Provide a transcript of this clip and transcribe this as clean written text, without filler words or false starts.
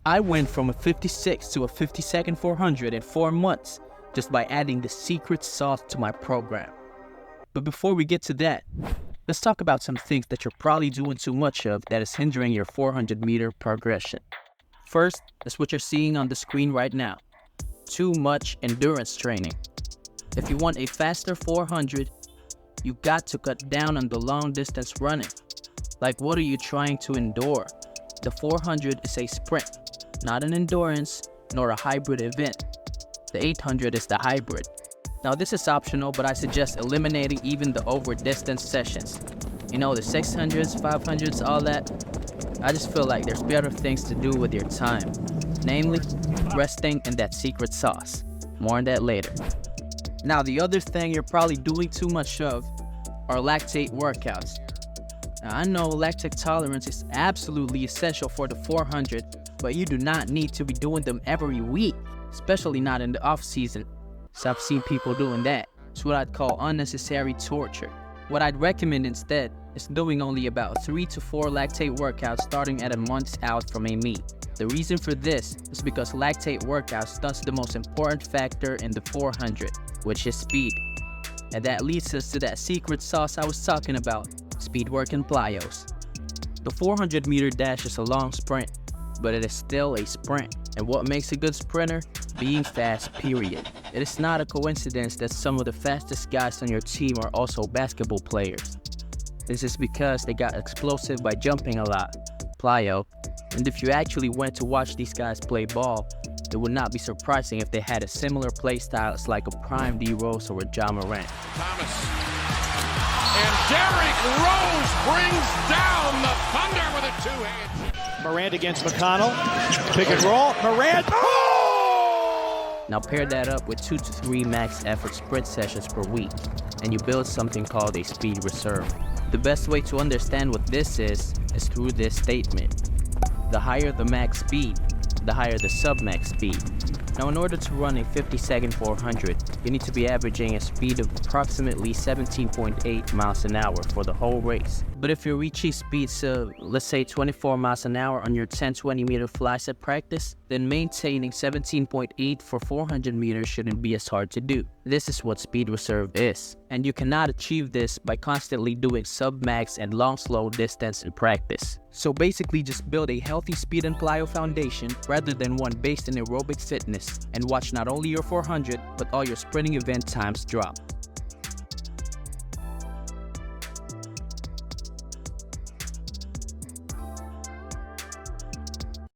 I went from a 56 to a 50-second 400 in 4 months just by adding the secret sauce to my program. But before we get to that, let's talk about some things that you're probably doing too much of that is hindering your 400-meter progression. First, that's what you're seeing on the screen right now. Too much endurance training. If you want a faster 400, you got to cut down on the long distance running. Like, what are you trying to endure? The 400 is a sprint, not an endurance nor a hybrid event. The 800 is the hybrid. Now this is optional, but I suggest eliminating even the over distance sessions. You know, the 600s, 500s, all that. I just feel like there's better things to do with your time. Namely, resting and that secret sauce. More on that later. Now the other thing you're probably doing too much of are lactate workouts. Now, I know lactic tolerance is absolutely essential for the 400, but you do not need to be doing them every week, especially not in the off season. So I've seen people doing that. It's what I'd call unnecessary torture. What I'd recommend instead is doing only about 3 to 4 lactate workouts starting at a month out from a meet. The reason for this is because lactate workouts stunts the most important factor in the 400, which is speed. And that leads us to that secret sauce I was talking about, speed work and plyos. The 400-meter dash is a long sprint, but it is still a sprint. And what makes a good sprinter? Being fast, period. It is not a coincidence that some of the fastest guys on your team are also basketball players. This is because they got explosive by jumping a lot, plyo. And if you actually went to watch these guys play ball, it would not be surprising if they had a similar play styles like a prime D Rose or a Ja Morant. Thomas. And Derrick Rose brings down the Thunder with a two-hand. Morant against McConnell. Pick and roll. Morant. Oh! Now pair that up with 2 to 3 max effort sprint sessions per week, and you build something called a speed reserve. The best way to understand what this is through this statement. The higher the max speed, the higher the sub-max speed. Now in order to run a 50-second 400, you need to be averaging a speed of approximately 17.8 miles an hour for the whole race. But if you're reaching speeds of, let's say 24 miles an hour on your 10-20 meter flies at practice, then maintaining 17.8 for 400 meters shouldn't be as hard to do. This is what speed reserve is. And you cannot achieve this by constantly doing sub-max and long slow distance in practice. So basically just build a healthy speed and plyo foundation rather than one based in aerobic fitness, and watch not only your 400 but all your sprinting event times drop.